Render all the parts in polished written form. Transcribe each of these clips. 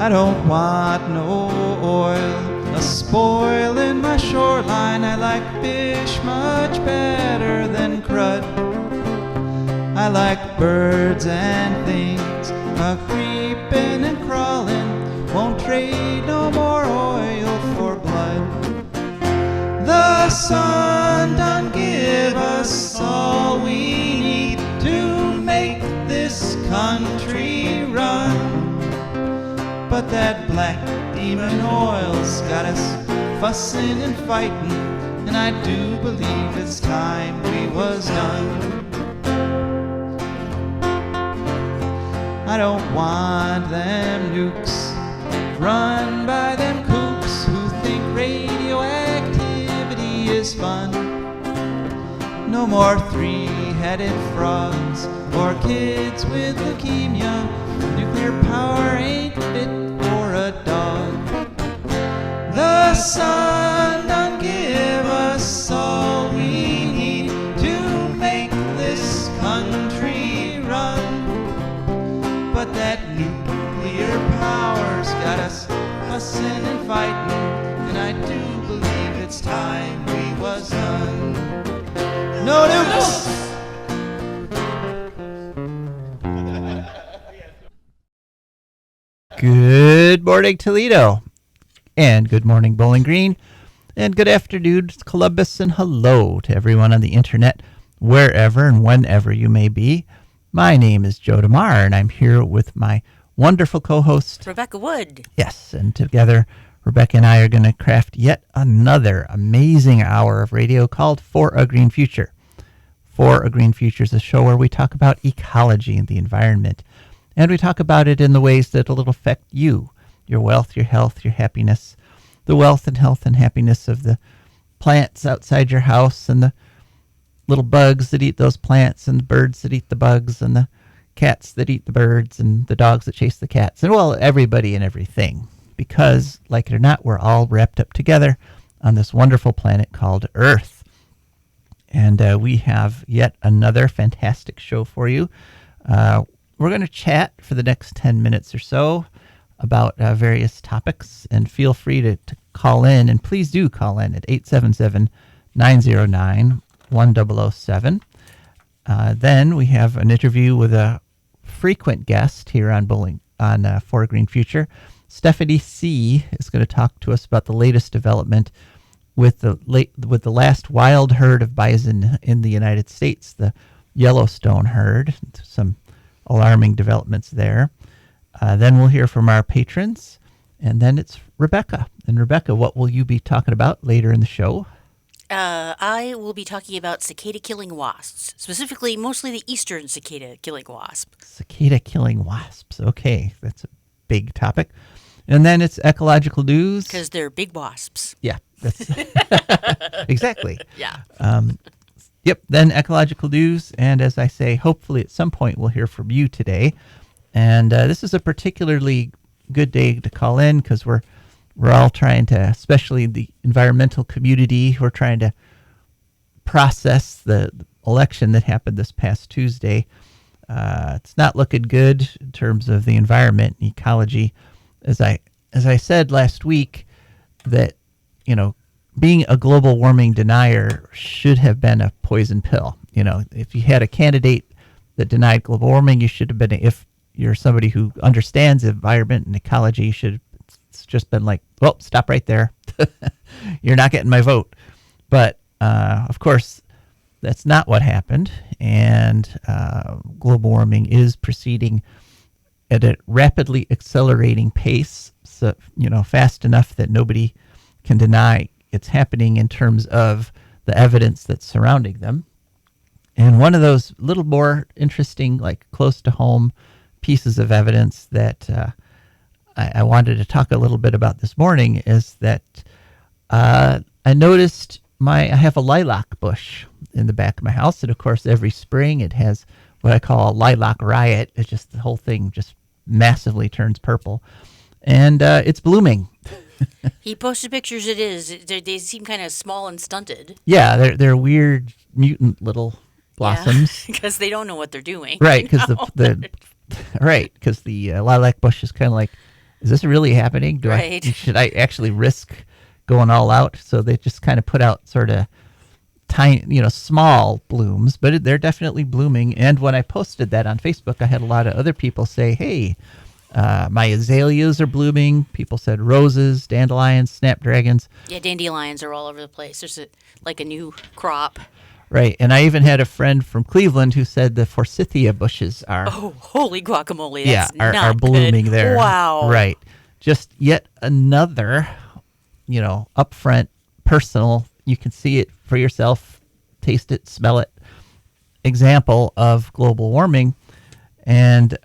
I don't want no oil, a spoil in my shoreline. I like fish much better than crud. I like birds and things a-creeping and crawling. Won't trade no more oil for blood. The sun done give us all we need to make this country run. But that black demon oil's got us fussing and fighting, and I do believe it's time we was done. I don't want them nukes run by them kooks who think radioactivity is fun. No more three-headed frogs or kids with leukemia. Nuclear power ain't fit for a dog. The sun done give us all we need to make this country run. But that nuclear power's got us fussing and fighting, and I do believe it's time we was done. No nukes! Good morning, Toledo, and good morning, Bowling Green, and good afternoon, Columbus, and hello to everyone on the internet, wherever and whenever you may be. My name is Joe DeMare, and I'm here with my wonderful co-host, Rebecca Wood. Yes, and together, Rebecca and I are going to craft yet another amazing hour of radio called For a Green Future. For a Green Future is a show where we talk about ecology and the environment, and we talk about it in the ways that it'll affect you, your wealth, your health, your happiness, the wealth and health and happiness of the plants outside your house, and the little bugs that eat those plants, and the birds that eat the bugs, and the cats that eat the birds, and the dogs that chase the cats, and well, everybody and everything. Because, like it or not, we're all wrapped up together on this wonderful planet called Earth. And we have yet another fantastic show for you. We're going to chat for the next 10 minutes or so about various topics, and feel free to call in, and please do call in at 877-909-1007. Then we have an interview with a frequent guest here on For a Green Future. Stephany Seay is going to talk to us about the latest development with the last wild herd of bison in the United States, the Yellowstone herd. Some alarming developments there. Then we'll hear from our patrons, and then it's Rebecca. And Rebecca, what will you be talking about later in the show? I will be talking about cicada-killing wasps, specifically mostly the eastern cicada-killing wasp. Cicada-killing wasps. Okay, that's a big topic. And then it's ecological news. Because they're big wasps. Yeah, that's exactly. Yeah. Yep, then ecological news. And as I say, hopefully at some point we'll hear from you today. And this is a particularly good day to call in because we're all trying to, especially the environmental community, we're trying to process the election that happened this past Tuesday. It's not looking good in terms of the environment and ecology. As I said last week, that, being a global warming denier should have been a poison pill. If you had a candidate that denied global warming, you should have been, if you're somebody who understands the environment and ecology, it's just been like, well, stop right there. You're not getting my vote. But, of course, that's not what happened. And global warming is proceeding at a rapidly accelerating pace, so, fast enough that nobody can deny it's happening in terms of the evidence that's surrounding them. And one of those little more interesting, like close to home pieces of evidence that I wanted to talk a little bit about this morning is that I noticed I have a lilac bush in the back of my house. And of course, every spring it has what I call a lilac riot. It's just the whole thing just massively turns purple. And it's blooming. He posted pictures. They seem kind of small and stunted. Yeah, they're weird mutant little blossoms. Because they don't know what they're doing. Right, because the lilac bush is kind of like, is this really happening? Right. Should I actually risk going all out? So they just kind of put out sort of tiny, small blooms, but they're definitely blooming. And when I posted that on Facebook, I had a lot of other people say, hey, my azaleas are blooming. People said roses, dandelions, snapdragons. Yeah, dandelions are all over the place. There's like a new crop. Right. And I even had a friend from Cleveland who said the forsythia bushes are Oh, holy guacamole. yeah, That's are not blooming good. there. Wow. Right. Just yet another, upfront, personal, you can see it for yourself, taste it, smell it, example of global warming. And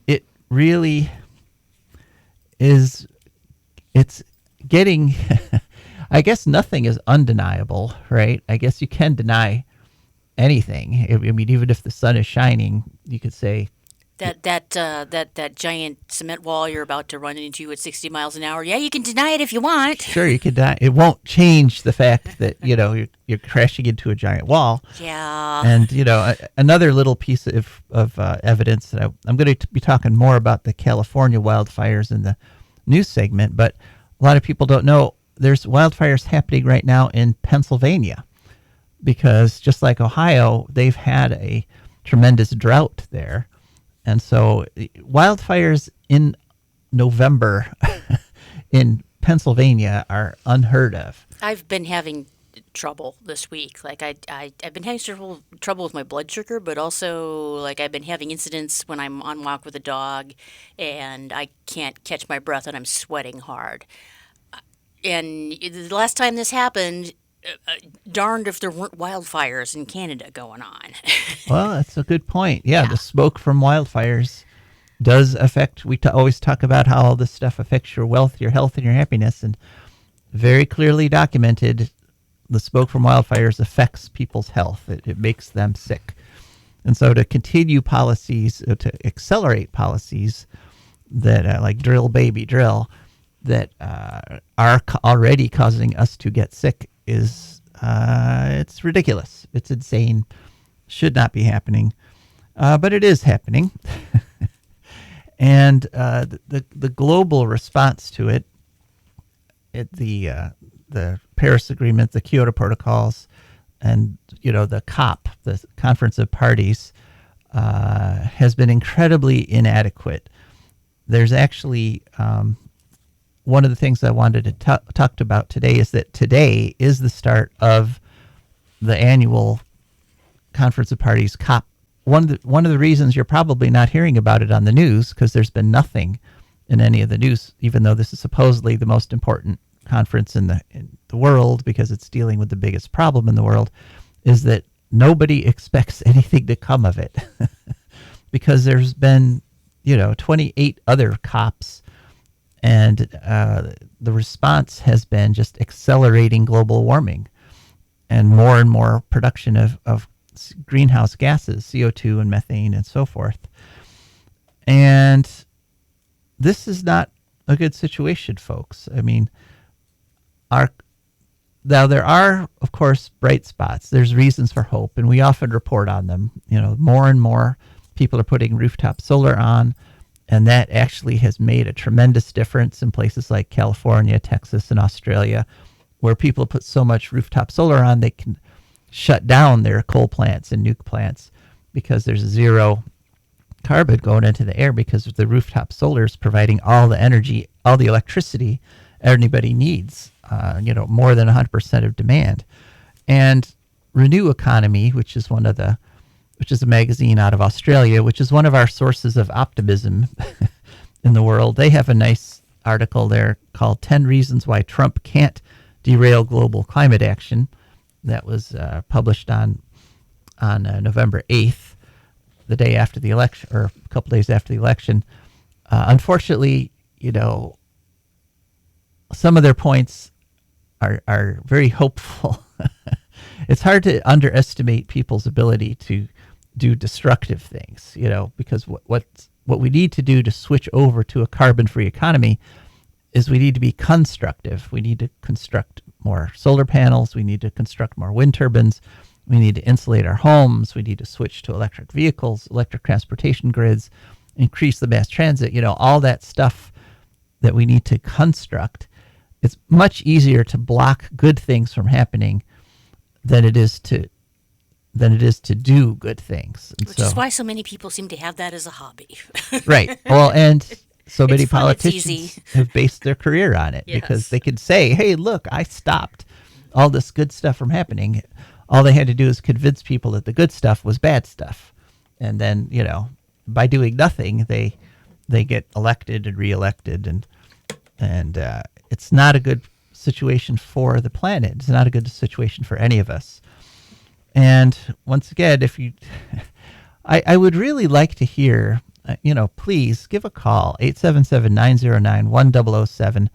it really is, it's getting, I guess nothing is undeniable, right? I guess you can deny anything. I mean, even if the sun is shining, you could say, That giant cement wall you're about to run into at 60 miles an hour. Yeah, you can deny it if you want. sure, you could deny. It won't change the fact that, you're crashing into a giant wall. Yeah. And, another little piece of evidence that I'm going to be talking more about the California wildfires in the news segment, but a lot of people don't know there's wildfires happening right now in Pennsylvania because just like Ohio, they've had a tremendous drought there. And so wildfires in November in Pennsylvania are unheard of. I've been having trouble this week. Like I've been having trouble with my blood sugar, but also like I've been having incidents when I'm on walk with a dog and I can't catch my breath and I'm sweating hard. And the last time this happened, darned if there weren't wildfires in Canada going on. Well, that's a good point. Yeah, Yeah. the smoke from wildfires does affect, we always talk about how all this stuff affects your wealth, your health, and your happiness. And very clearly documented, the smoke from wildfires affects people's health. It makes them sick. And so to continue policies, to accelerate policies that like drill, baby, drill, that are already causing us to get sick is it's ridiculous. It's insane. Should not be happening, but it is happening. And the global response to it, the Paris Agreement, the Kyoto Protocols, and the COP, the Conference of Parties, has been incredibly inadequate. There's actually one of the things I wanted to talk about today is that today is the start of the annual Conference of Parties COP. One of the reasons you're probably not hearing about it on the news, because there's been nothing in any of the news, even though this is supposedly the most important conference in the world because it's dealing with the biggest problem in the world, is that nobody expects anything to come of it. Because there's been 28 other COPs. And the response has been just accelerating global warming and more production of greenhouse gases, CO2 and methane and so forth. And this is not a good situation, folks. I mean, now there are, of course, bright spots. There's reasons for hope, and we often report on them. More and more people are putting rooftop solar on. And that actually has made a tremendous difference in places like California, Texas, and Australia, where people put so much rooftop solar on, they can shut down their coal plants and nuke plants because there's zero carbon going into the air because the rooftop solar is providing all the energy, all the electricity anybody needs, more than 100% of demand. And Renew Economy, which is a magazine out of Australia, which is one of our sources of optimism in the world. They have a nice article there called 10 Reasons Why Trump Can't Derail Global Climate Action. That was published on November 8th, the day after the election, or a couple days after the election. Unfortunately, some of their points are very hopeful. It's hard to underestimate people's ability to do destructive things, because what we need to do to switch over to a carbon-free economy is we need to be constructive. We need to construct more solar panels. We need to construct more wind turbines. We need to insulate our homes. We need to switch to electric vehicles, electric transportation grids, increase the mass transit. All that stuff that we need to construct, it's much easier to block good things from happening than it is to do good things. And Which is why so many people seem to have that as a hobby. right. Well, and so many It's fun, it's politicians easy. have based their career on it because Yes. they could say, "Hey, look, I stopped all this good stuff from happening." All they had to do is convince people that the good stuff was bad stuff, and then by doing nothing, they get elected and reelected, and it's not a good situation for the planet. It's not a good situation for any of us. And once again, if you, I would really like to hear, please give a call, 877-909-1007.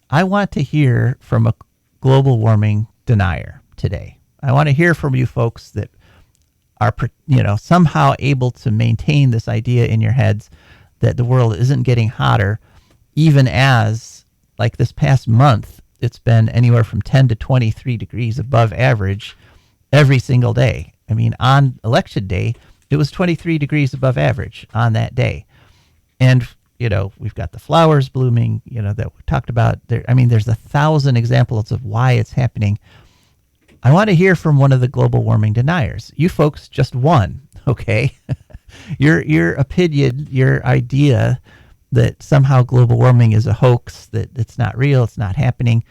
I want to hear from a global warming denier today. I want to hear from you folks that are, somehow able to maintain this idea in your heads that the world isn't getting hotter, even as, like this past month, it's been anywhere from 10 to 23 degrees above average every single day. I mean, on election day, it was 23 degrees above average on that day. And, we've got the flowers blooming, that we talked about there. I mean, there's 1,000 examples of why it's happening. I want to hear from one of the global warming deniers. You folks just won, okay? Your opinion, your idea that somehow global warming is a hoax, that it's not real, it's not happening.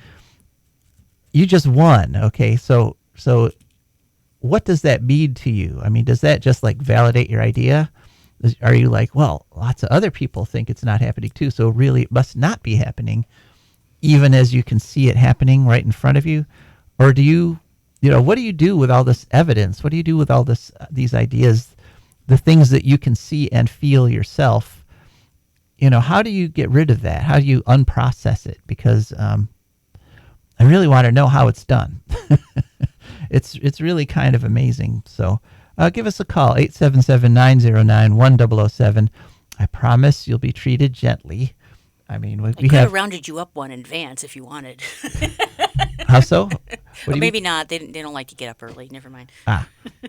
You just won, okay? So what does that mean to you? I mean, does that just like validate your idea? Are you like, well, lots of other people think it's not happening too, so really it must not be happening, even as you can see it happening right in front of you? Or do you, what do you do with all this evidence? What do you do with all these ideas, the things that you can see and feel yourself? How do you get rid of that? How do you unprocess it? Because I really want to know how it's done. It's really kind of amazing. So give us a call, 877-909-1007. I promise you'll be treated gently. I mean, we I could have have rounded you up one in advance if you wanted. how so? What do Or you maybe not. They don't like to get up early. Never mind.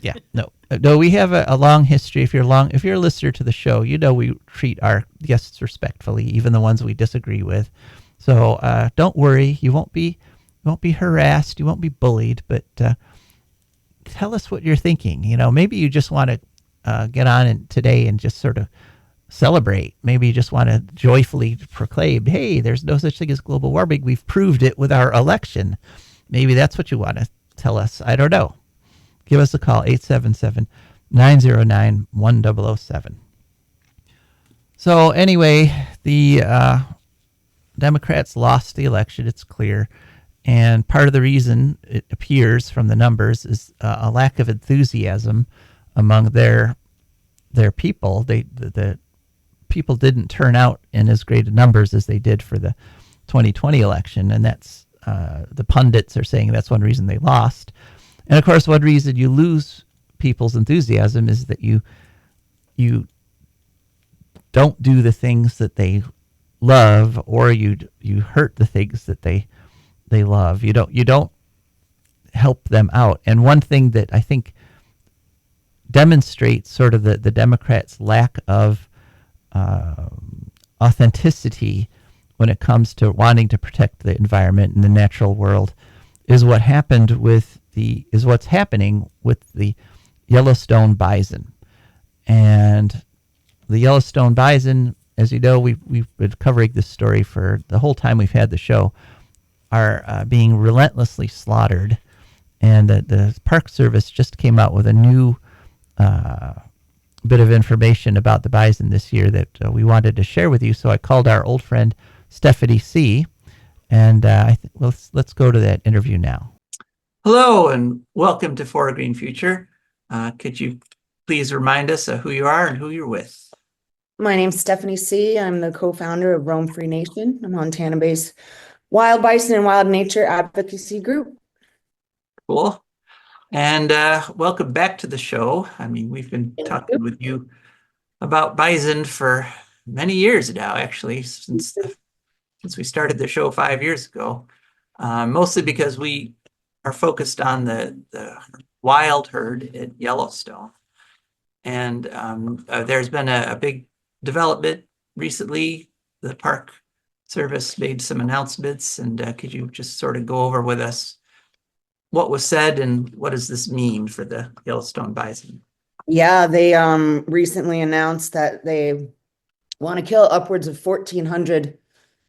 Yeah, no. No, we have a long history. If you're a listener to the show, we treat our guests respectfully, even the ones we disagree with. So don't worry, you won't be harassed, you won't be bullied, but tell us what you're thinking. Maybe you just want to get on today and just sort of celebrate. Maybe you just want to joyfully proclaim, hey, there's no such thing as global warming. We've proved it with our election. Maybe that's what you want to tell us. I don't know. Give us a call, 877-909-1007. So anyway, the Democrats lost the election. It's clear. And part of the reason, it appears from the numbers, is a lack of enthusiasm among their people. The people didn't turn out in as great numbers as they did for the 2020 election, and that's the pundits are saying that's one reason they lost. And of course, one reason you lose people's enthusiasm is that you don't do the things that they love, or you hurt the things that they love. You don't help them out. And one thing that I think demonstrates sort of the Democrats' lack of authenticity when it comes to wanting to protect the environment and the natural world is what's happening with the Yellowstone bison. And the Yellowstone bison, as you know, we've been covering this story for the whole time we've had the show, are being relentlessly slaughtered. And the Park Service just came out with a new bit of information about the bison this year that we wanted to share with you. So I called our old friend Stephany Seay, and let's go to that interview now. Hello, and welcome to For a Green Future. Could you please remind us of who you are and who you're with? My name's Stephany Seay. I'm the co-founder of Roam Free Nation, a Montana-based wild bison and wild nature advocacy group. Cool. And welcome back to the show. I mean, we've been talking with you about bison for many years now, actually, since we started the show 5 years ago, mostly because we are focused on the wild herd at Yellowstone. And there's been a big development recently. The park Service made some announcements, and could you just sort of go over with us what was said and what does this mean for the Yellowstone bison? Yeah, they recently announced that they want to kill upwards of 1,400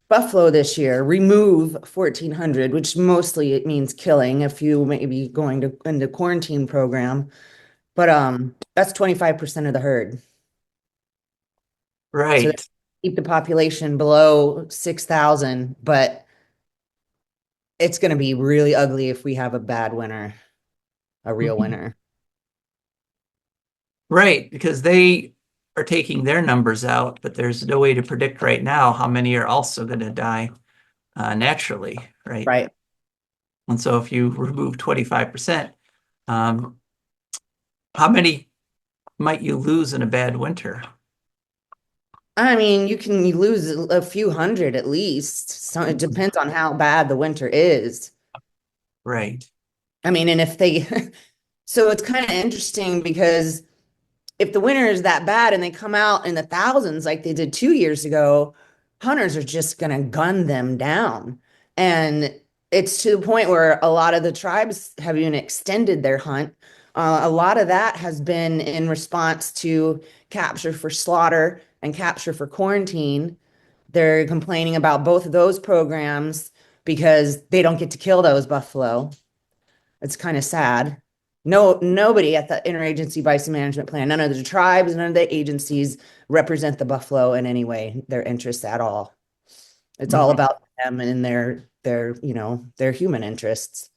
buffalo this year, remove 1,400, which mostly it means killing, a few maybe going to into quarantine program. But that's 25% of the herd. So they Right. keep the population below 6,000, but it's going to be really ugly if we have a bad winter, a real winter. Right, because they are taking their numbers out, but there's no way to predict right now how many are also going to die naturally, right? Right. And so if you remove 25%, um, how many might you lose in a bad winter? I mean, you lose a few hundred at least. So it depends on how bad the winter is. Right. I mean, and if they, so it's kind of interesting because if the winter is that bad and they come out in the thousands like they did 2 years ago, hunters are just going to gun them down. And it's to the point where a lot of the tribes have even extended their hunt. A lot of that has been in response to capture for slaughter and capture for quarantine. They're complaining about both of those programs because they don't get to kill those buffalo. It's kind of sad. No, nobody at the interagency bison management plan, none of the tribes, none of the agencies represent the buffalo in any way, their interests at all. It's all Mhm. about them and their human interests.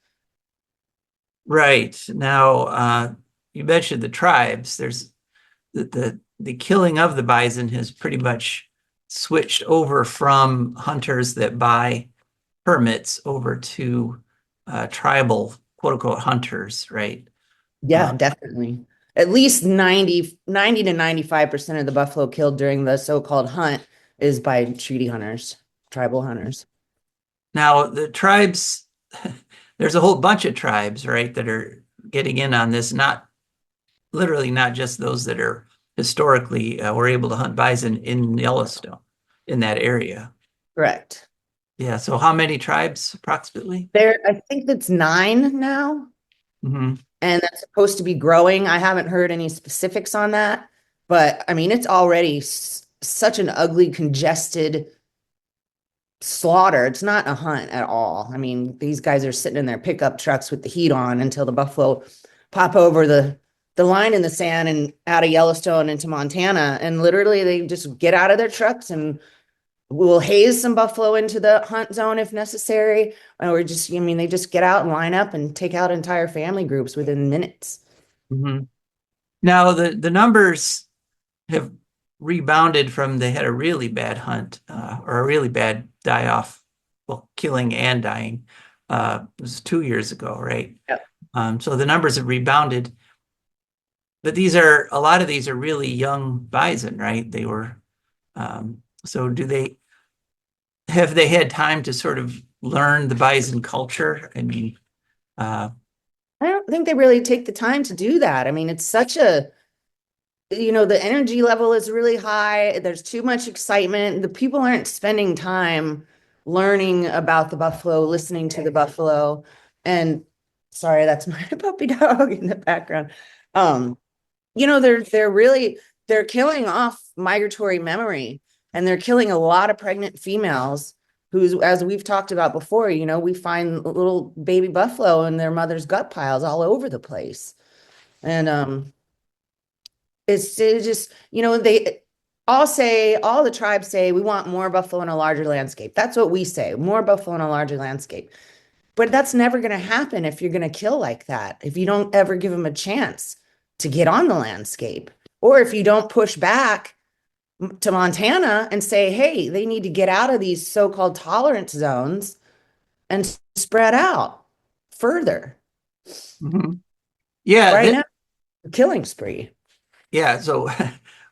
Right. Now, you mentioned the tribes. There's the killing of the bison has pretty much switched over from hunters that buy permits over to tribal quote unquote hunters, right? Yeah, definitely. At least 90 to 95% of the buffalo killed during the so-called hunt is by treaty hunters, tribal hunters. Now, the tribes, there's a whole bunch of tribes, right, that are getting in on this, not literally not just those that are historically were able to hunt bison in Yellowstone, in that area. Correct. Yeah, so how many tribes approximately? I think that's 9 now. Hmm. And that's supposed to be growing. I haven't heard any specifics on that, but I mean, it's already such an ugly, congested slaughter. It's not a hunt at all. I mean, these guys are sitting in their pickup trucks with the heat on until the buffalo pop over the line in the sand and out of Yellowstone into Montana, and literally they just get out of their trucks and we'll haze some buffalo into the hunt zone if necessary. Or just, I mean, they just get out and line up and take out entire family groups within minutes. Hmm. Now, the numbers have rebounded from they had a really bad hunt or a really bad die off, well, killing and dying. It was 2 years ago, right? Yep. So the numbers have rebounded, but these are a lot of these are really young bison, right? They were so do they have they had time to sort of learn the bison culture? I mean, uh, I don't think they really take the time to do that. I mean, it's such the energy level is really high. There's too much excitement. The people aren't spending time learning about the buffalo, listening to the buffalo. And sorry, that's my puppy dog in the background. Um, they're killing off migratory memory and they're killing a lot of pregnant females who's, as we've talked about before, we find little baby buffalo in their mother's gut piles all over the place. And it's just, all the tribes say we want more buffalo in a larger landscape. That's what we say, more buffalo in a larger landscape. But that's never going to happen if you're going to kill like that, if you don't ever give them a chance to get on the landscape, or if you don't push back to Montana and say, hey, they need to get out of these so-called tolerance zones and spread out further. mhm. Yeah, Right now, killing spree. yeah. So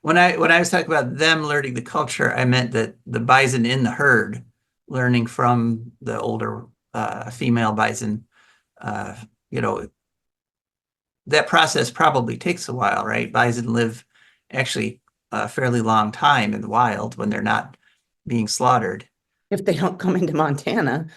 when I was talking about them learning the culture, I meant that the bison in the herd learning from the older female bison. Uh, you know, that process probably takes a while, right? Bison live actually a fairly long time in the wild when they're not being slaughtered. if they don't come into Montana.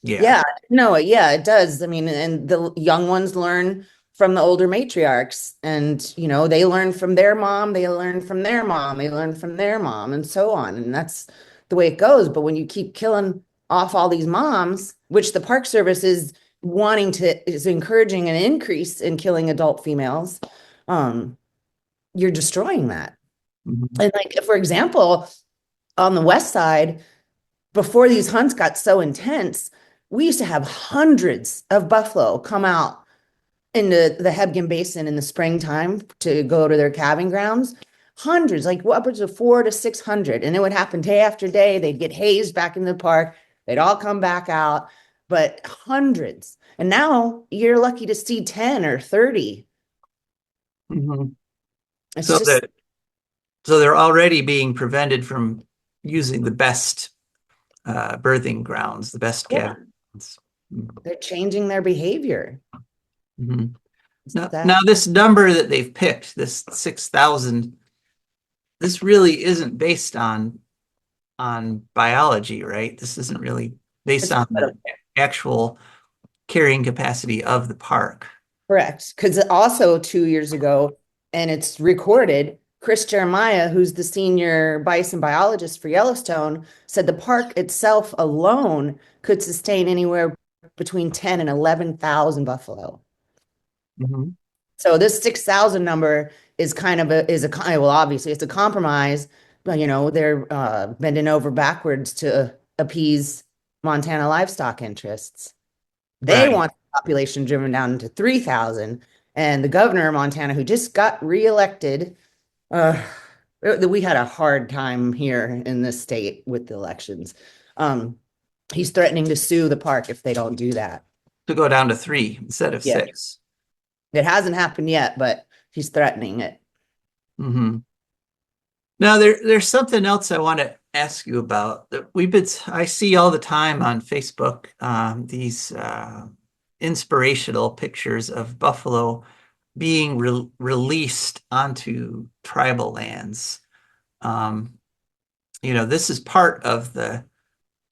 Yeah. Yeah, no, yeah, it does. I mean, and the young ones learn from the older matriarchs, and they learn from their mom, they learn from their mom, they learn from their mom, and so on. And that's the way it goes. But when you keep killing off all these moms, which the Park Service is encouraging an increase in killing adult females, um, you're destroying that. Mhm. And like, for example, on the west side, before these hunts got so intense, we used to have hundreds of buffalo come out into the Hebgen Basin in the springtime to go to their calving grounds. Hundreds, like upwards of 400 to 600. And it would happen day after day. They'd get hazed back in the park. They'd all come back out, but hundreds. And now you're lucky to see 10 or 30. Mhm. It's So just, that so they're already being prevented from using the best birthing grounds, the best yeah, calving grounds. they're changing their behavior. Mhm. It's Now, this number that they've picked, this 6,000, this really isn't based on biology, right? This isn't really based it's on the actual carrying capacity of the park. correct. Because also 2 years ago, and it's recorded, Chris Jeremiah, who's the senior bison biologist for Yellowstone, said the park itself alone could sustain anywhere between 10 and 11,000 buffalo. Mhm. So this 6,000 number is kind of well, obviously it's a compromise, but they're bending over backwards to appease Montana livestock interests. They Right. want the population driven down to 3,000. And the governor of Montana, who just got reelected, uh, we had a hard time here in this state with the elections. He's threatening to sue the park if they don't do that. To go down to 3 instead of Yeah, 6. it hasn't happened yet, but he's threatening it. Mhm. Now, there's something else I want to ask you about that I see all the time on Facebook, these inspirational pictures of buffalo being released onto tribal lands. Um, this is part of the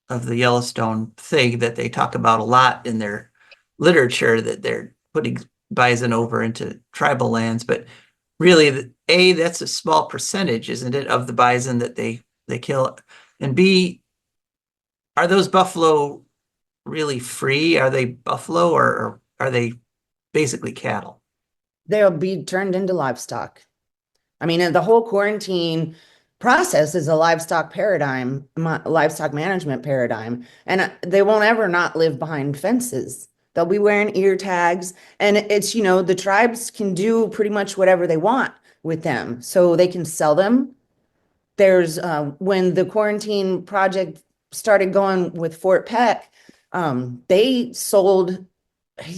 Yellowstone thing that they talk about a lot in their literature, that they're putting bison over into tribal lands. But really, A, that's a small percentage, isn't it, of the bison that they kill? And B, are those buffalo really free? Are they buffalo, or are they basically cattle? They'll be turned into livestock. I mean, the whole quarantine process is a livestock management paradigm, and they won't ever not live behind fences. They'll be wearing ear tags, and the tribes can do pretty much whatever they want with them. So they can sell them. There's when the quarantine project started going with Fort Peck, they sold,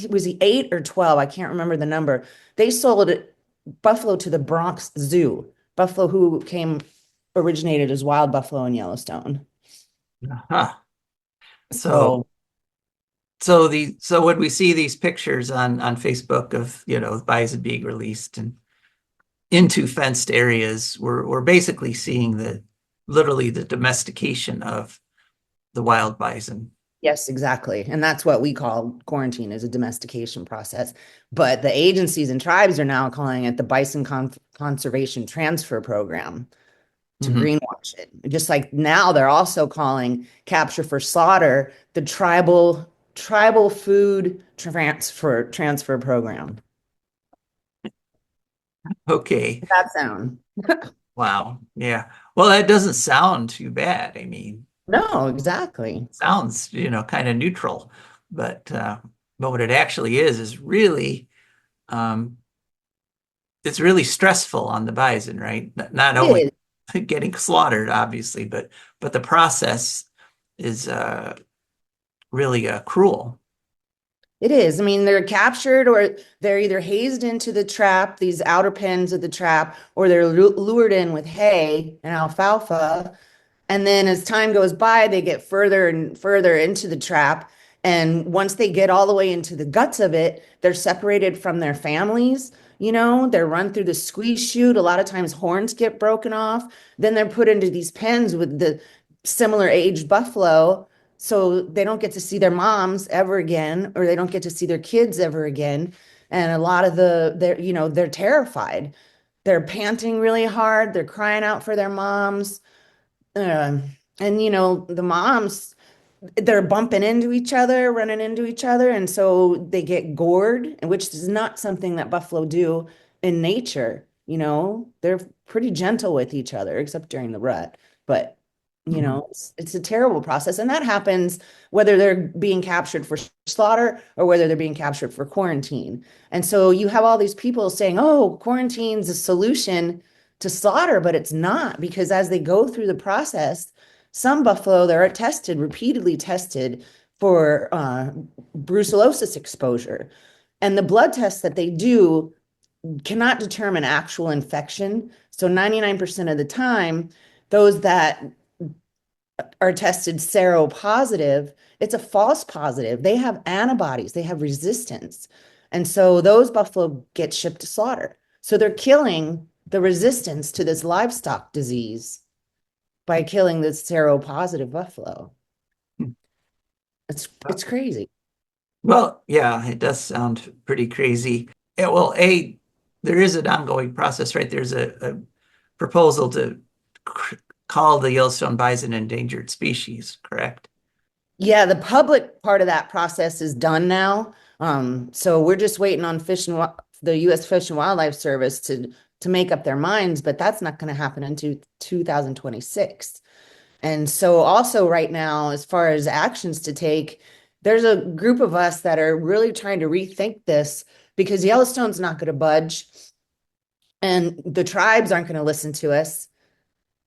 was he 8 or 12? I can't remember the number. They sold buffalo to the Bronx Zoo. Buffalo who originated as wild buffalo in Yellowstone. Huh. So So so when we see these pictures on Facebook of, bison being released and into fenced areas, we're basically seeing literally the domestication of the wild bison. yes, exactly. And that's what we call quarantine, is a domestication process. But the agencies and tribes are now calling it the Bison Conservation Transfer Program to Mhm. greenwash it. Just like now they're also calling capture for slaughter the tribal food transfer program. Okay. That sound. Wow. Yeah. Well, that doesn't sound too bad. I mean, No, exactly. sounds, kind of neutral, but what it actually is really, um, it's really stressful on the bison, right? Not It only is. getting slaughtered, obviously, but the process is really cruel. It is. I mean, they're captured or they're either hazed into the trap, these outer pens of the trap, or they're lured in with hay and alfalfa. And then as time goes by, they get further and further into the trap. And once they get all the way into the guts of it, they're separated from their families. They're run through the squeeze chute. A lot of times horns get broken off. Then they're put into these pens with similar age buffalo, so they don't get to see their moms ever again, or they don't get to see their kids ever again. And a lot of they're terrified. They're panting really hard. They're crying out for their moms. Um, and the moms, they're bumping into each other, running into each other, and so they get gored, which is not something that buffalo do in nature. They're pretty gentle with each other, except during the rut. But Mhm. it's a terrible process, and that happens whether they're being captured for slaughter or whether they're being captured for quarantine. And so you have all these people saying, "Oh, quarantine's a solution to slaughter," but it's not, because as they go through the process, some buffalo that are tested, repeatedly tested for brucellosis exposure. And the blood tests that they do cannot determine actual infection. So 99% of the time, those that are tested seropositive, it's a false positive. They have antibodies, they have resistance. And so those buffalo get shipped to slaughter. So they're killing the resistance to this livestock disease by killing the seropositive buffalo. It's crazy. Well, yeah, it does sound pretty crazy. Yeah, well, there is an ongoing process, right? There's a proposal to call the Yellowstone bison endangered species, correct? Yeah, the public part of that process is done now. So we're just waiting on the U.S. Fish and Wildlife Service to make up their minds, but that's not going to happen until 2026. And so also right now, as far as actions to take, there's a group of us that are really trying to rethink this, because Yellowstone's not going to budge and the tribes aren't going to listen to us.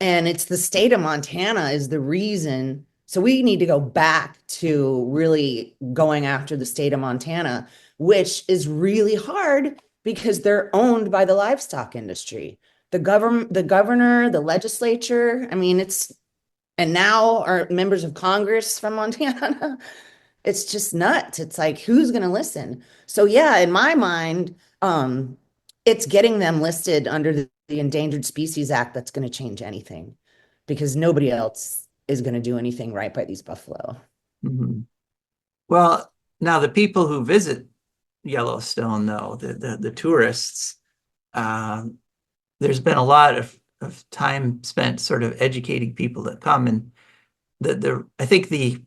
And it's the state of Montana is the reason. So we need to go back to really going after the state of Montana, which is really hard because they're owned by the livestock industry. The governor, the legislature, I mean, and now our members of Congress from Montana. It's just nuts. It's like, who's going to listen? So yeah, in my mind, it's getting them listed under the Endangered Species Act that's going to change anything, because nobody else is going to do anything right by these buffalo. Mhm. Well, now the people who visit Yellowstone, though, the tourists, um, there's been a lot of time spent sort of educating people that come, and I think the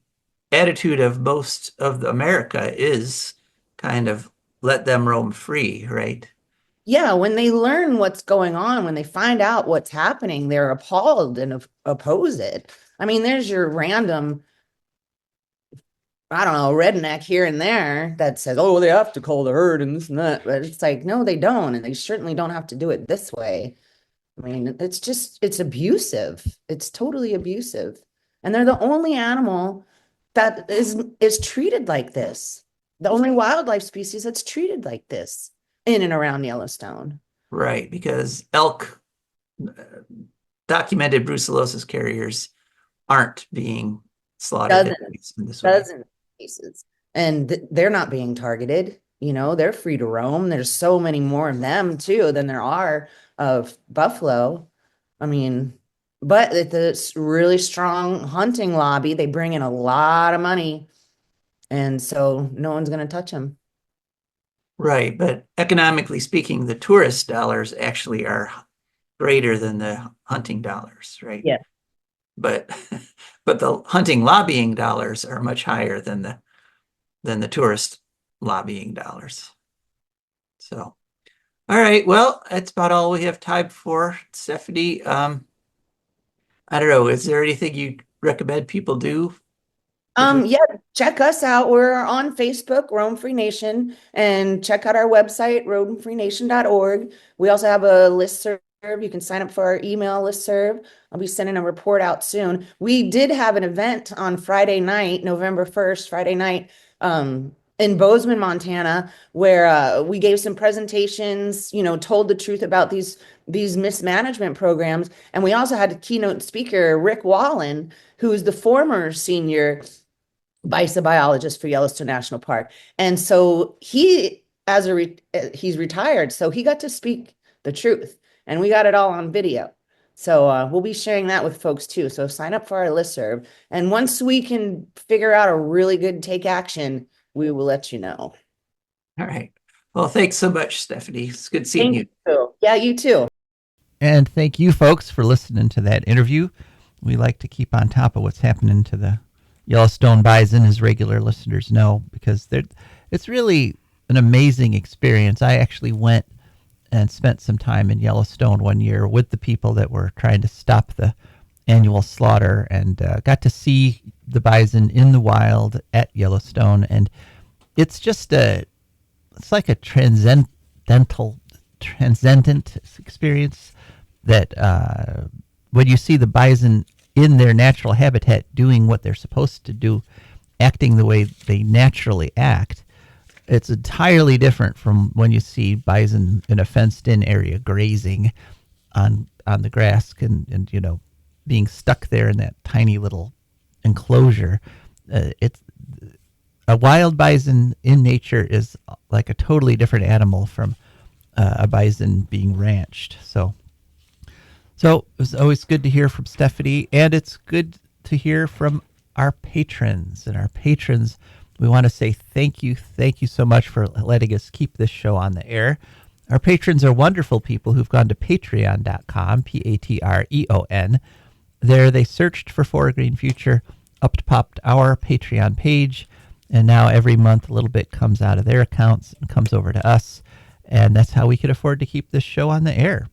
attitude of most of America is kind of let them roam free, right? Yeah, when they learn what's going on, when they find out what's happening, they're appalled and oppose it. I mean, there's your random, I don't know, redneck here and there that says, "Oh, they have to call the herd and this and that." But it's like, no, they don't. And they certainly don't have to do it this way. I mean, it's abusive. It's totally abusive. And they're the only animal that is treated like this. The only wildlife species that's treated like this in and around Yellowstone. Right, because elk, documented brucellosis carriers aren't being slaughtered Dozens, in this way. dozens of cases. And they're not being targeted. They're free to roam. There's so many more of them too than there are of buffalo. I mean, but it's a really strong hunting lobby. They bring in a lot of money, and so no one's going to touch them. Right, but economically speaking, the tourist dollars actually are greater than the hunting dollars, right? Yeah. But but the hunting lobbying dollars are much higher than the tourist lobbying dollars. So, all right, well, that's about all we have time for, Stephany. I don't know, is there anything you recommend people do? Yeah, check us out. We're on Facebook, Roam Free Nation, and check out our website, roamfreenation.org. We also have a listserv. You can sign up for our email listserv. I'll be sending a report out soon. We did have an event on Friday night, November 1st, Friday night, in Bozeman, Montana, where we gave some presentations, told the truth about these mismanagement programs. And we also had a keynote speaker, Rick Wallen, who's the former senior bison biologist for Yellowstone National Park. And so he's retired, so he got to speak the truth, and we got it all on video. So we'll be sharing that with folks too. So sign up for our listserv. And once we can figure out a really good take action, we will let you know. All right. Well, thanks so much, Stephany. It's good seeing you. You. Yeah, you too. And thank you, folks, for listening to that interview. We like to keep on top of what's happening to the Yellowstone bison, as regular listeners know, because it's really an amazing experience. I actually went and spent some time in Yellowstone one year with the people that were trying to stop the annual slaughter, and got to see the bison in the wild at Yellowstone. And it's just it's like a transcendent experience that when you see the bison in their natural habitat doing what they're supposed to do, acting the way they naturally act, it's entirely different from when you see bison in a fenced-in area grazing on the grass and being stuck there in that tiny little enclosure. It's a wild bison in nature is like a totally different animal from a bison being ranched. So it was always good to hear from Stephany, and it's good to hear from our patrons. And our patrons, we want to say thank you so much for letting us keep this show on the air. Our patrons are wonderful people who've gone to patreon.com, Patreon. There they searched for a Green Future, up popped our Patreon page, and now every month a little bit comes out of their accounts and comes over to us, and that's how we could afford to keep this show on the air.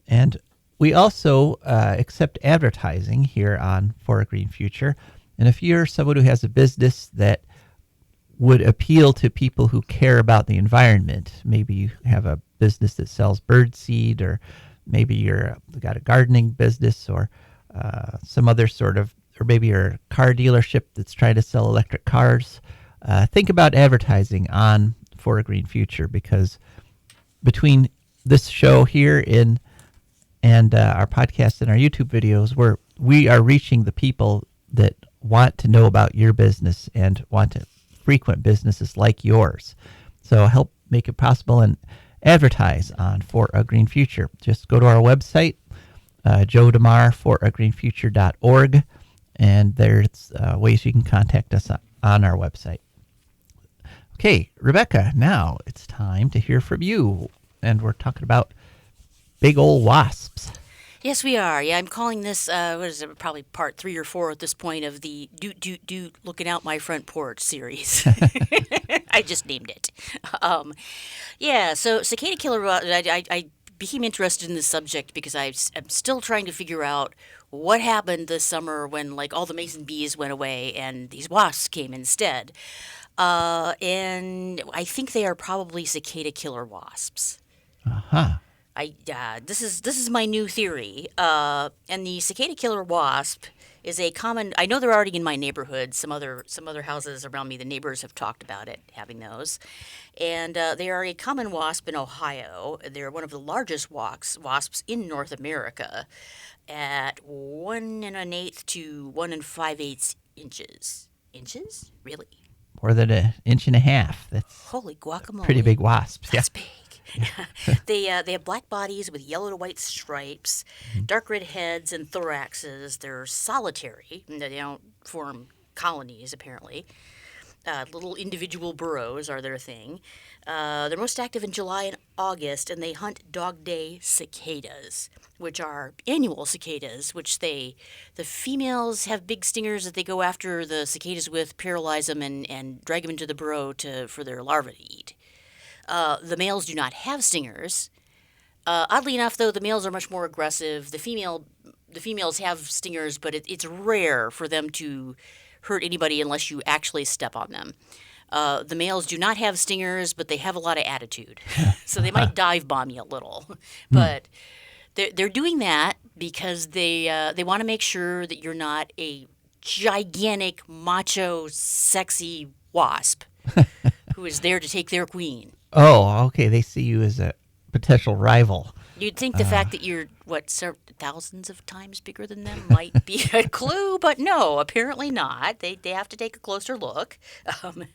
And we also accept advertising here on For a Green Future. And if you're someone who has a business that would appeal to people who care about the environment, maybe you have a business that sells bird seed, or maybe you've got a gardening business, or some other sort of, or maybe you're a car dealership that's trying to sell electric cars, think about advertising on For a Green Future, because between this show here and our podcast and our YouTube videos, we are reaching the people that want to know about your business and want to frequent businesses like yours. So help make it possible and advertise on For a Green Future. Just go to our website, Joe DeMare, foragreenfuture.org, and there's ways you can contact us on our website. Okay, Rebecca, now it's time to hear from you, and we're talking about big old wasps. Yes, we are. Yeah, I'm calling this, probably part 3 or 4 at this point of the Doot Looking Out My Front Porch series. I just named it. So cicada killer, I became interested in this subject because I'm still trying to figure out what happened this summer when all the mason bees went away and these wasps came instead. And I think they are probably cicada killer wasps. Uh-huh. This is my new theory. And the cicada killer wasp is a common. I know they're already in my neighborhood. Some other houses around me, the neighbors have talked about it, having those. And they are a common wasp in Ohio. They're one of the largest wasps in North America, at 1 1/8 to 1 5/8 inches. Inches? Really? More than an inch and a half. That's holy guacamole. Pretty big wasps. That's yeah. big. They have black bodies with yellow to white stripes, dark red heads and thoraxes. They're solitary. They don't form colonies, apparently. Little individual burrows are their thing. They're most active in July and August, and they hunt dog day cicadas, which are annual cicadas, which the females have big stingers that they go after the cicadas with, paralyze them, and drag them into the burrow for their larvae to eat. The males do not have stingers. Oddly enough, though, the males are much more aggressive. The females have stingers, but it's rare for them to hurt anybody unless you actually step on them. The males do not have stingers, but they have a lot of attitude. So they might dive bomb you a little. But they're doing that because they want to make sure that you're not a gigantic, macho, sexy wasp who is there to take their queen. Oh, okay. They see you as a potential rival. You'd think the fact that you're, thousands of times bigger than them might be a clue, but no, apparently not. They have to take a closer look. Um,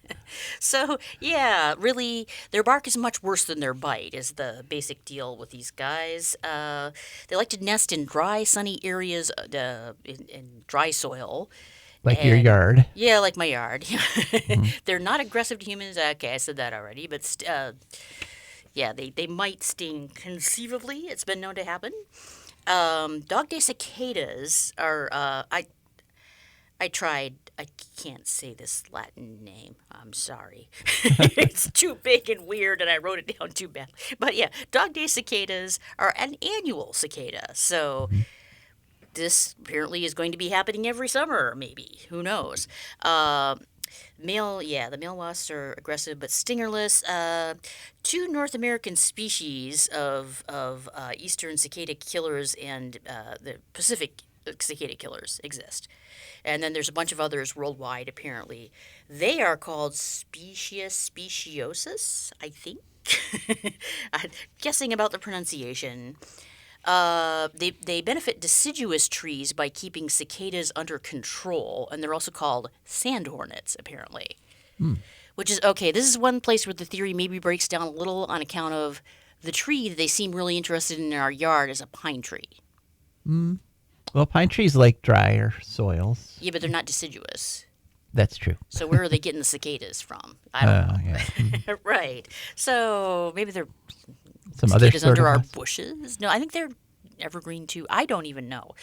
so, yeah, really, their bark is much worse than their bite, is the basic deal with these guys. They like to nest in dry, sunny areas, in dry soil. Like your And- yard. Yeah, like my yard. They're not aggressive to humans. Okay, I said that already, but yeah, they might sting conceivably. It's been known to happen. Dog day cicadas are. I tried. I can't say this Latin name. I'm sorry. It's too big and weird, and I wrote it down too bad. But yeah, dog day cicadas are an annual cicada. So this apparently is going to be happening every summer, maybe. Who knows? The male wasps are aggressive but stingerless. Two North American species of eastern cicada killers and the Pacific cicada killers exist. And then there's a bunch of others worldwide, apparently. They are called speciosus, I think. I'm guessing about the pronunciation. They benefit deciduous trees by keeping cicadas under control, and they're also called sand hornets, apparently. Which is okay. This is one place where the theory maybe breaks down a little on account of the tree that they seem really interested in our yard is a pine tree. Well, pine trees like drier soils. Yeah, but they're not deciduous. That's true. So where are they getting the cicadas from? I don't know. Yeah. Right. So maybe they're Some other cicadas sort under of our wasp. bushes. No, I think they're evergreen too. I don't even know.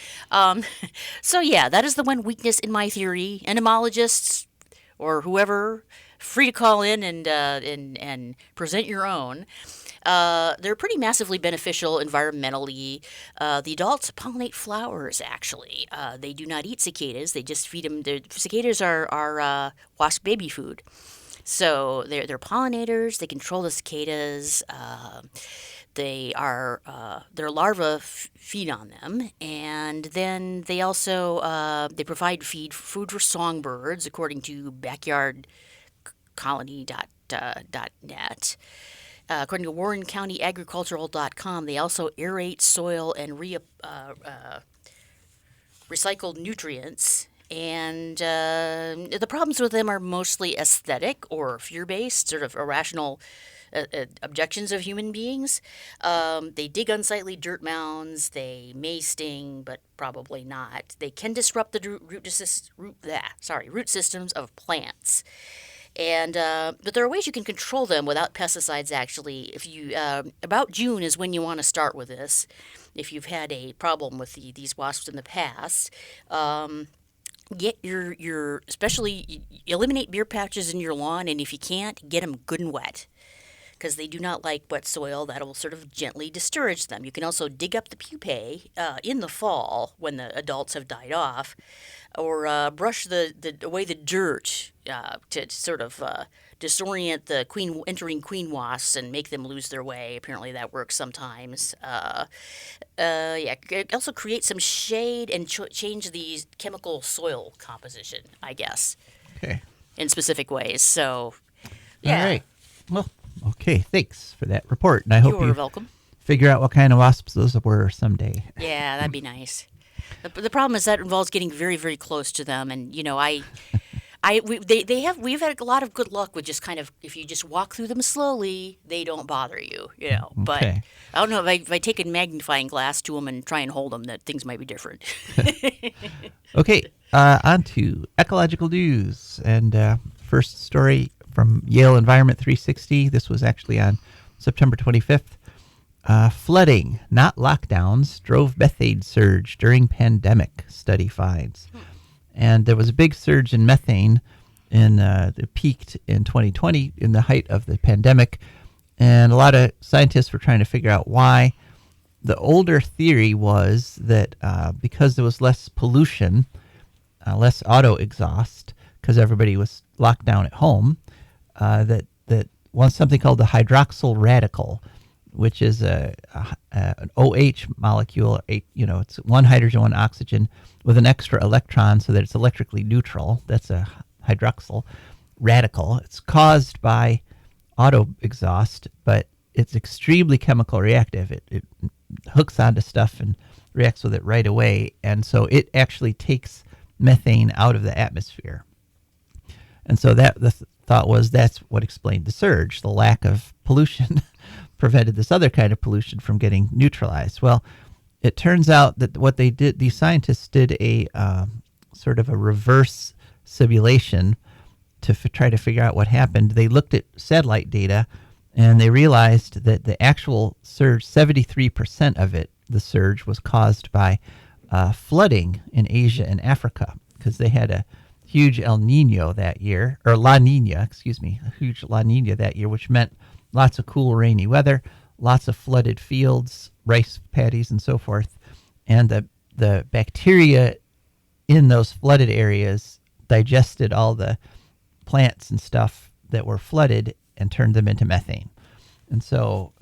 So yeah, that is the one weakness in my theory. Entomologists or whoever, free to call in and present your own. They're pretty massively beneficial environmentally. The adults pollinate flowers, actually. They do not eat cicadas. They just feed them. The cicadas are wasp baby food. So they're pollinators. They control the cicadas. Their larvae feed on them, and then they also they provide food for songbirds, according to backyardcolony.net. According to WarrenCountyAgricultural.com, they also aerate soil and recycled nutrients. And the problems with them are mostly aesthetic or fear-based, sort of irrational objections of human beings. They dig unsightly dirt mounds. They may sting, but probably not. They can disrupt the root systems of plants. And but there are ways you can control them without pesticides. Actually, if you about June is when you want to start with this. If you've had a problem with these wasps in the past, get your especially eliminate bare patches in your lawn, and if you can't, get them good and wet, because they do not like wet soil. That will sort of gently discourage them. You can also dig up the pupae in the fall when the adults have died off, or brush away the dirt to sort of disorient the entering queen wasps and make them lose their way. Apparently that works sometimes. Also create some shade and change the chemical soil composition, I guess, Okay. in specific ways. So, yeah. All right. Well, okay. Thanks for that report. And I hope You're you welcome. figure out what kind of wasps those were someday. Yeah, that'd be nice. The problem is that involves getting very, very close to them, and we've had a lot of good luck with just kind of, if you just walk through them slowly, they don't bother you, But Okay. I don't know if I take a magnifying glass to them and try and hold them, that things might be different. Okay. On to ecological news. And first story from Yale Environment 360. This was actually on September 25th. Flooding, not lockdowns, drove methane surge during pandemic, study finds. And there was a big surge in methane that peaked in 2020 in the height of the pandemic. And a lot of scientists were trying to figure out why. The older theory was that because there was less pollution, less auto exhaust, because everybody was locked down at home, that something called the hydroxyl radical, which is an OH molecule. It's one hydrogen, one oxygen with an extra electron, so that it's electrically neutral. That's a hydroxyl radical. It's caused by auto exhaust, but it's extremely chemical reactive. It hooks onto stuff and reacts with it right away. And so it actually takes methane out of the atmosphere. And so that the thought was that's what explained the surge. The lack of pollution prevented this other kind of pollution from getting neutralized. Well, it turns out that what they did, these scientists did a sort of a reverse simulation to try to figure out what happened. They looked at satellite data and they realized that the actual surge, 73% of it, the surge, was caused by flooding in Asia and Africa, because they had a huge El Nino that year, or La Nina, excuse me, a huge La Nina that year, which meant lots of cool, rainy weather, lots of flooded fields, rice paddies, and so forth. And the bacteria in those flooded areas digested all the plants and stuff that were flooded and turned them into methane. And so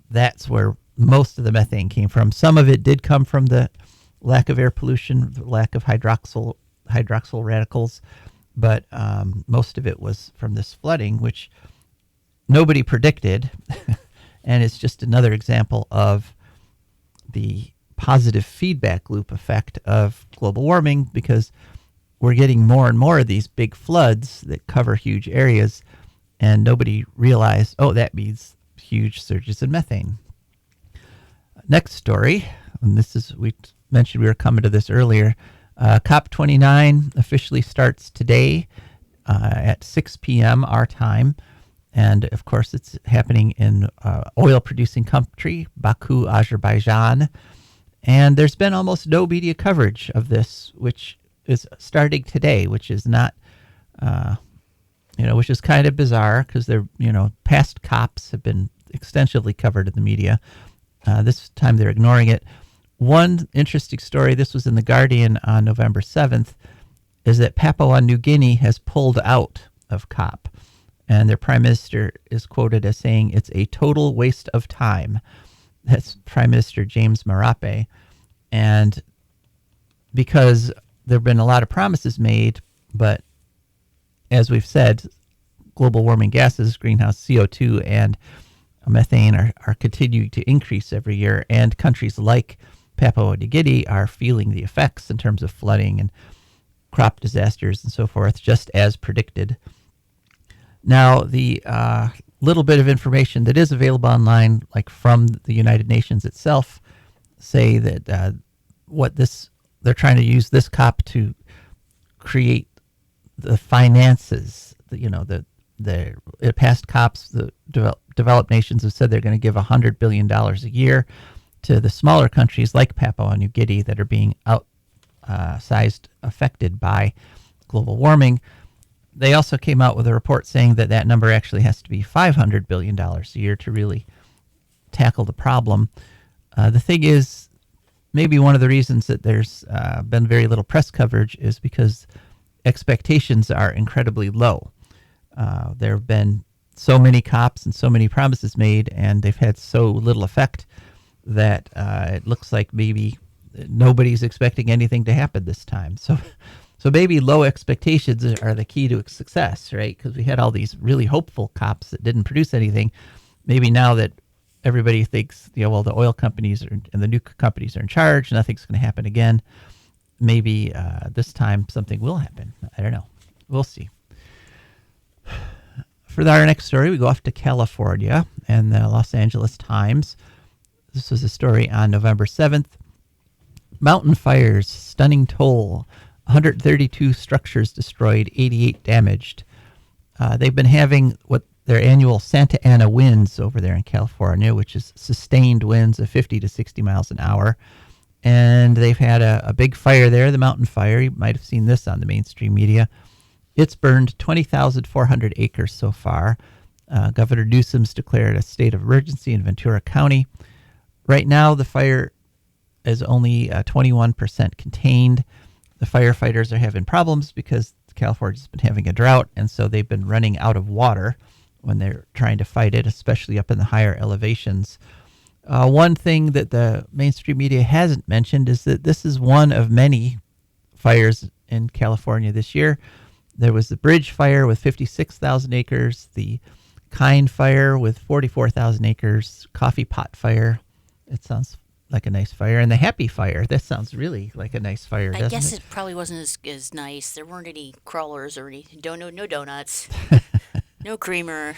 that's where most of the methane came from. Some of it did come from the lack of air pollution, the lack of hydroxyl radicals, but most of it was from this flooding, which nobody predicted. And it's just another example of the positive feedback loop effect of global warming, because we're getting more and more of these big floods that cover huge areas, and nobody realized, oh, that means huge surges in methane. Next story, and this is, we mentioned we were coming to this earlier. COP29 officially starts today at 6 p.m. our time. And of course, it's happening in oil-producing country, Baku, Azerbaijan. And there's been almost no media coverage of this, which is starting today, which is not, which is kind of bizarre, because they're, past COPs have been extensively covered in the media. This time they're ignoring it. One interesting story, this was in The Guardian on November 7th, is that Papua New Guinea has pulled out of COP. And their prime minister is quoted as saying it's a total waste of time. That's Prime Minister James Marape. And because there have been a lot of promises made, but as we've said, global warming gases, greenhouse CO2 and methane are continuing to increase every year. And countries like Papua New Guinea are feeling the effects in terms of flooding and crop disasters and so forth, just as predicted. Now, the little bit of information that is available online, like from the United Nations itself, say that they're trying to use this COP to create the finances. The past COPs, the developed nations have said they're going to give $100 billion a year to the smaller countries like Papua New Guinea that are being outsized affected by global warming. They also came out with a report saying that number actually has to be $500 billion a year to really tackle the problem. The thing is, maybe one of the reasons that there's been very little press coverage is because expectations are incredibly low. There have been so many COPs and so many promises made, and they've had so little effect that it looks like maybe nobody's expecting anything to happen this time. So maybe low expectations are the key to success, right? Because we had all these really hopeful COPs that didn't produce anything. Maybe now that everybody thinks, the oil companies and the new companies are in charge, nothing's going to happen again. Maybe this time something will happen. I don't know. We'll see. For our next story, we go off to California and the Los Angeles Times. This was a story on November 7th. Mountain fires, stunning toll. 132 structures destroyed, 88 damaged. They've been having what their annual Santa Ana winds over there in California, which is sustained winds of 50 to 60 miles an hour. And they've had a big fire there, the mountain fire. You might have seen this on the mainstream media. It's burned 20,400 acres so far. Governor Newsom's declared a state of emergency in Ventura County. Right now, the fire is only 21% contained. The firefighters are having problems because California's been having a drought, and so they've been running out of water when they're trying to fight it, especially up in the higher elevations. One thing that the mainstream media hasn't mentioned is that this is one of many fires in California this year. There was the Bridge Fire with 56,000 acres, the Kind Fire with 44,000 acres, Coffee Pot Fire. It sounds like a nice fire. And the happy fire, that sounds really like a nice fire, I doesn't guess it? it probably wasn't as nice. There weren't any crawlers or any no donuts, no creamer.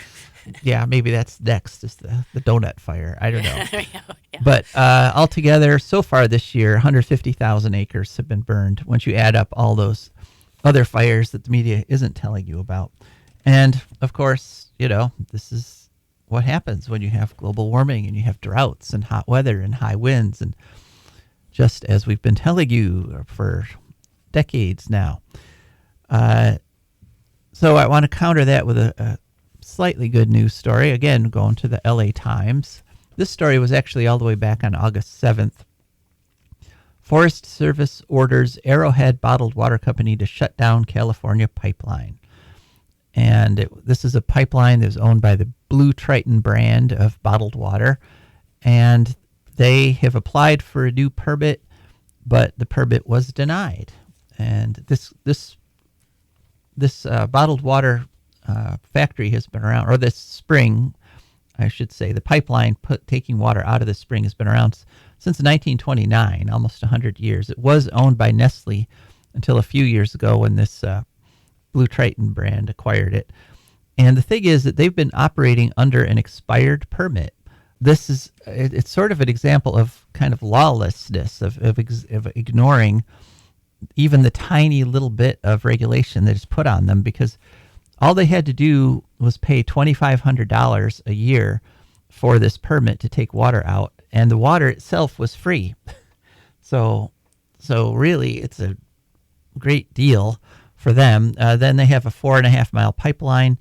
Yeah, maybe that's next, is the donut fire. I don't know. Yeah. But altogether, so far this year, 150,000 acres have been burned once you add up all those other fires that the media isn't telling you about. And, of course, this is what happens when you have global warming and you have droughts and hot weather and high winds. And just as we've been telling you for decades now. So I want to counter that with a slightly good news story. Again, going to the LA Times. This story was actually all the way back on August 7th. Forest Service orders Arrowhead Bottled Water Company to shut down California pipeline. And this is a pipeline that was owned by the Blue Triton brand of bottled water. And they have applied for a new permit, but the permit was denied. And this bottled water factory has been around, or this spring, I should say, the pipeline taking water out of the spring has been around since 1929, almost 100 years. It was owned by Nestle until a few years ago when this Blue Triton brand acquired it. And the thing is that they've been operating under an expired permit. It's sort of an example of kind of lawlessness, of ignoring even the tiny little bit of regulation that is put on them, because all they had to do was pay $2,500 a year for this permit to take water out, and the water itself was free. So really, it's a great deal for them. Then they have a 4.5 mile pipeline,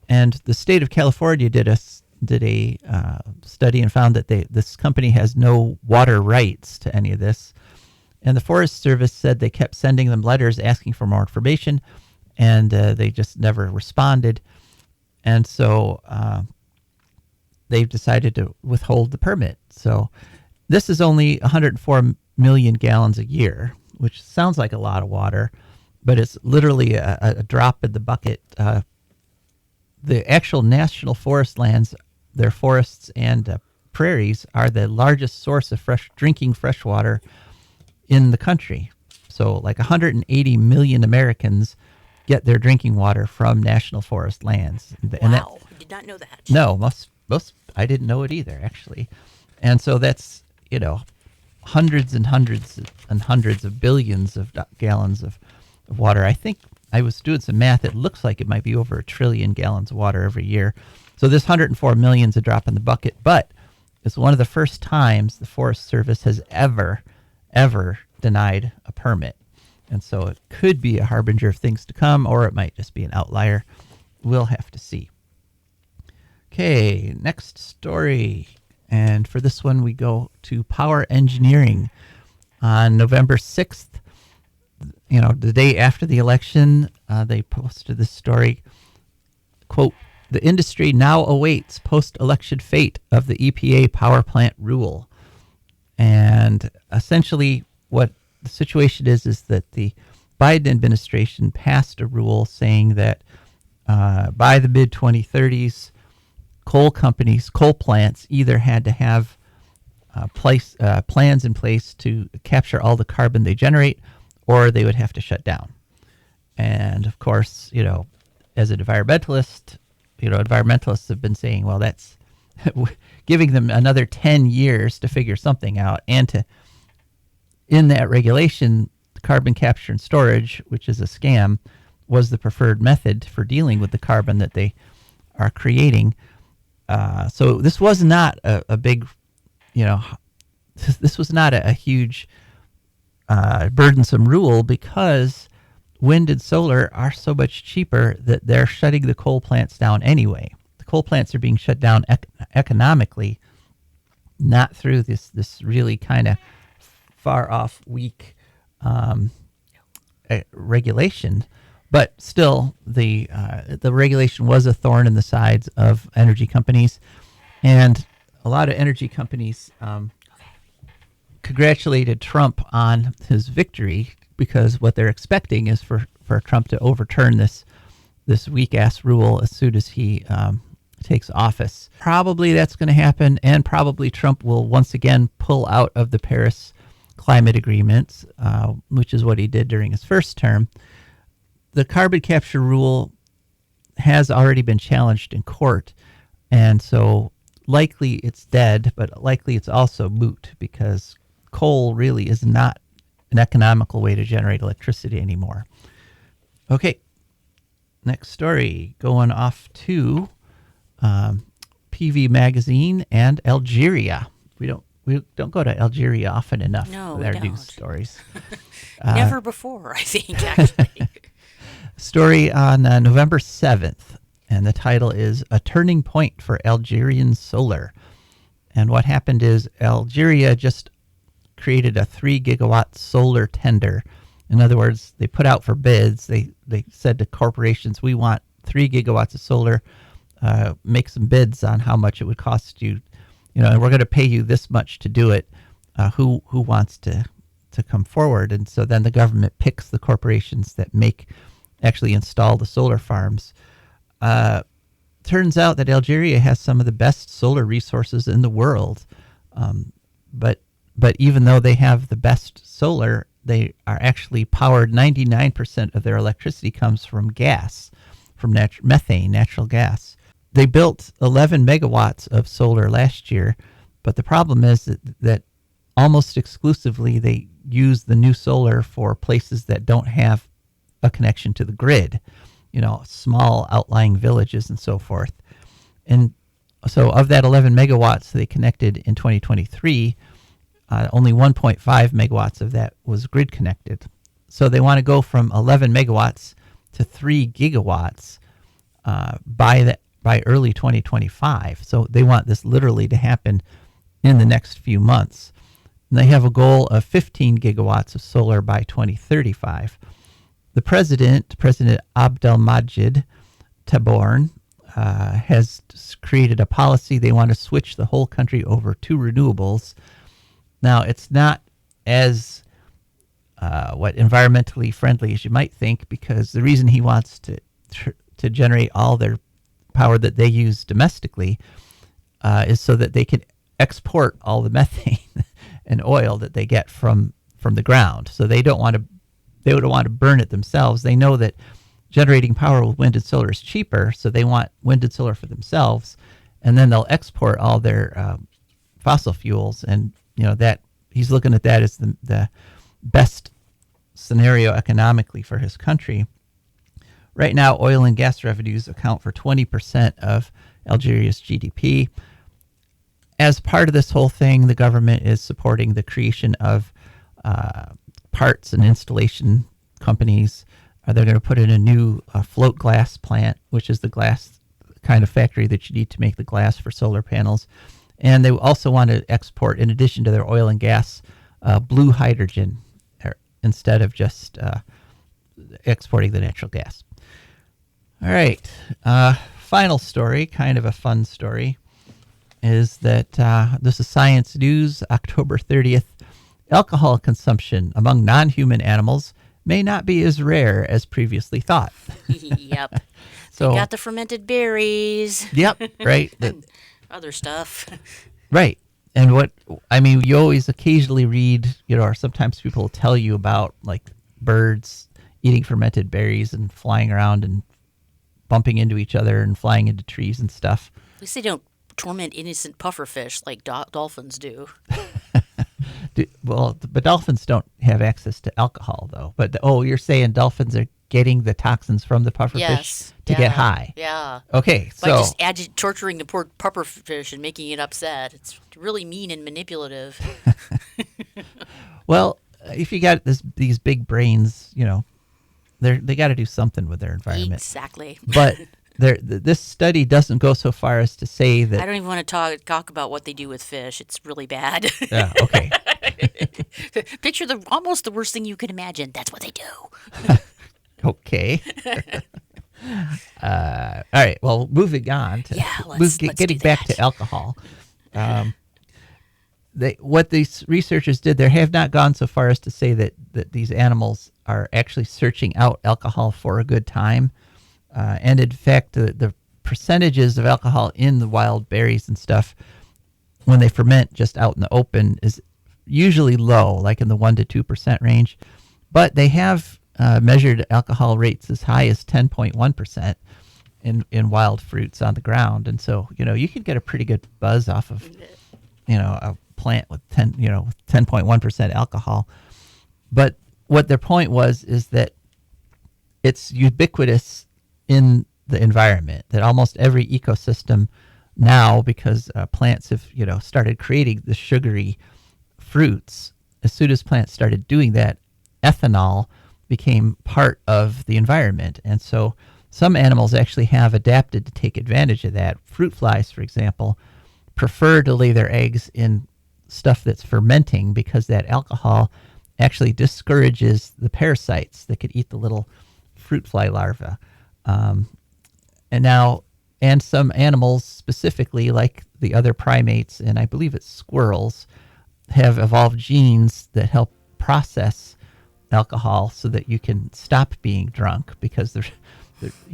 and the state of California did a study and found that this company has no water rights to any of this. And the Forest Service said they kept sending them letters asking for more information, and they just never responded. And so they've decided to withhold the permit. So this is only 104 million gallons a year, which sounds like a lot of water, but it's literally a drop in the bucket. The actual national forest lands, their forests and prairies, are the largest source of drinking fresh water in the country. So like 180 million Americans get their drinking water from national forest lands. Wow, I did not know that. No, most I didn't know it either, actually. And so that's, hundreds and hundreds and hundreds of billions of gallons of water. I think I was doing some math. It looks like it might be over 1 trillion gallons of water every year. So this 104 million is a drop in the bucket, but it's one of the first times the Forest Service has ever denied a permit. And so it could be a harbinger of things to come, or it might just be an outlier. We'll have to see. Okay, next story. And for this one, we go to Power Engineering. On November 6th, the day after the election, they posted this story, quote, "The industry now awaits post-election fate of the EPA power plant rule." And essentially what the situation is that the Biden administration passed a rule saying that by the mid-2030s, coal plants either had to have plans in place to capture all the carbon they generate, or they would have to shut down. And of course, as an environmentalist, environmentalists have been saying, well, that's giving them another 10 years to figure something out. And in that regulation, carbon capture and storage, which is a scam, was the preferred method for dealing with the carbon that they are creating. So this was not a big, this was not a huge burdensome rule, because wind and solar are so much cheaper that they're shutting the coal plants down anyway. The coal plants are being shut down economically, not through this really kind of far off, weak regulation. But still, the regulation was a thorn in the sides of energy companies, and a lot of energy companies congratulated Trump on his victory, because what they're expecting is for Trump to overturn this weak ass rule as soon as he takes office. Probably that's going to happen, and probably Trump will once again pull out of the Paris climate agreements, which is what he did during his first term. The carbon capture rule has already been challenged in court, and so likely it's dead, but likely it's also moot because coal really is not an economical way to generate electricity anymore. Okay, next story, going off to PV Magazine and Algeria. We don't go to Algeria often enough No, with we our don't. news stories. Never before, I think, actually. Story on November 7th, and the title is A Turning Point for Algerian Solar. And what happened is Algeria just created a 3 gigawatt solar tender. In other words, they put out for bids. They said to corporations, we want 3 gigawatts of solar. Make some bids on how much it would cost you, and we're going to pay you this much to do it. Who wants to come forward? And so then the government picks the corporations that actually install the solar farms. Turns out that Algeria has some of the best solar resources in the world. But even though they have the best solar, they are actually powered. 99% of their electricity comes from gas, from methane, natural gas. They built 11 megawatts of solar last year, but the problem is that almost exclusively they use the new solar for places that don't have a connection to the grid, small outlying villages and so forth. And so of that 11 megawatts they connected in 2023, only 1.5 megawatts of that was grid connected. So they want to go from 11 megawatts to 3 gigawatts by early 2025. So they want this literally to happen in the next few months. And they have a goal of 15 gigawatts of solar by 2035. The President Abdelmajid Tebboune, has created a policy. They want to switch the whole country over to renewables. Now, it's not as environmentally friendly as you might think, because the reason he wants to generate all their power that they use domestically is so that they can export all the methane and oil that they get from the ground. So they don't want to burn it themselves. They know that generating power with wind and solar is cheaper, so they want wind and solar for themselves, and then they'll export all their fossil fuels. And that he's looking at that as the best scenario economically for his country. Right now, oil and gas revenues account for 20% of Algeria's GDP. As part of this whole thing, the government is supporting the creation of parts and installation companies. They're going to put in a new float glass plant, which is the glass kind of factory that you need to make the glass for solar panels. And they also want to export, in addition to their oil and gas, blue hydrogen instead of just exporting the natural gas. All right. Final story, kind of a fun story, is that this is Science News, October 30th. Alcohol consumption among non-human animals may not be as rare as previously thought. Yep. So, They got the fermented berries. Yep, right. Other stuff. Right. And you always occasionally read, or sometimes people will tell you about like birds eating fermented berries and flying around and bumping into each other and flying into trees and stuff. At least they don't torment innocent pufferfish like dolphins do. But dolphins don't have access to alcohol, though. But you're saying dolphins are getting the toxins from the pufferfish to get high? Yeah. Okay, By so just torturing the poor pufferfish and making it upset. It's really mean and manipulative. well, if you got these big brains, they got to do something with their environment. Exactly. But this study doesn't go so far as to say that. I don't even want to talk about what they do with fish. It's really bad. Yeah. Okay. Picture almost the worst thing you can imagine. That's what they do. Okay. All right. Well, moving on to let's getting do back that. to alcohol. What these researchers did, they have not gone so far as to say that these animals are actually searching out alcohol for a good time. And in fact, the percentages of alcohol in the wild berries and stuff when they ferment just out in the open is usually low, like in the 1 to 2% range. But they have measured alcohol rates as high as 10.1% in wild fruits on the ground. And so, you could get a pretty good buzz off of, a plant with 10.1% alcohol. But what their point was is that it's ubiquitous in the environment, that almost every ecosystem now, because plants have, started creating the sugary fruits, as soon as plants started doing that, ethanol became part of the environment. And so some animals actually have adapted to take advantage of that. Fruit flies, for example, prefer to lay their eggs in stuff that's fermenting because that alcohol actually discourages the parasites that could eat the little fruit fly larvae. And some animals specifically, like the other primates, and I believe it's squirrels, have evolved genes that help process alcohol so that you can stop being drunk, because they're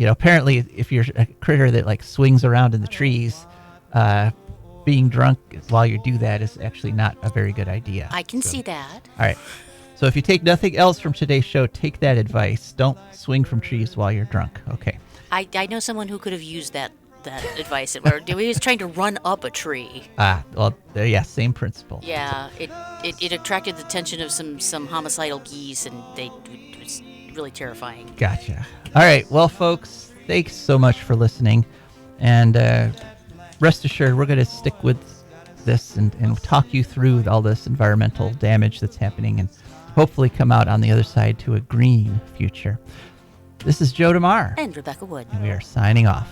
apparently if you're a critter that like swings around in the trees, being drunk while you do that is actually not a very good idea. I can see that. All right. So if you take nothing else from today's show, take that advice. Don't swing from trees while you're drunk. Okay. I know someone who could have used that advice. Where he was trying to run up a tree. Well, yeah, same principle. Yeah, it attracted the attention of some homicidal geese, and it was really terrifying. Gotcha. All right. Well, folks, thanks so much for listening. And rest assured, we're going to stick with this and talk you through all this environmental damage that's happening and hopefully come out on the other side to a green future. This is Joe DeMare. And Rebecca Wood. And we are signing off.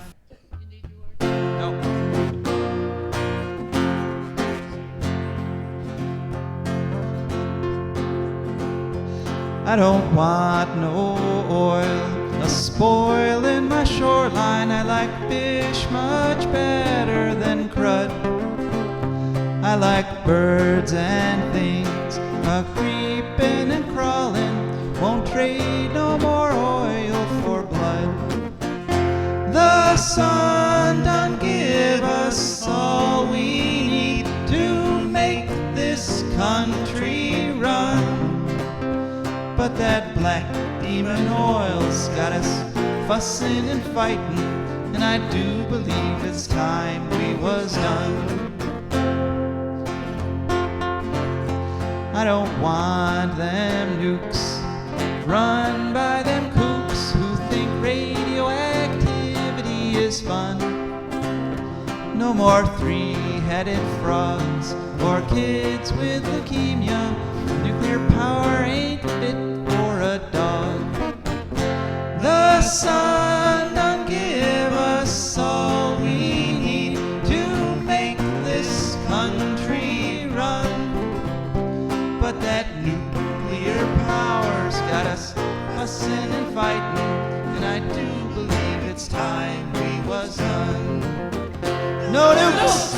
I don't want no oil, a spoil in my shoreline. I like fish much better than crud. I like birds and things a-creeping and crawling. Won't trade no more oil for blood. The sun done give us all we need to make this country run. But that black demon oil's got us fussing and fighting, and I do believe it's time we was done. I don't want them nukes run by them kooks who think radioactivity is fun. No more three-headed frogs or kids with leukemia. Nuclear power ain't fit for a dog. The sun done give us all we need to make this country run. But that nuclear power's got us fussing and fighting, and I do believe it's time we was done. No nukes!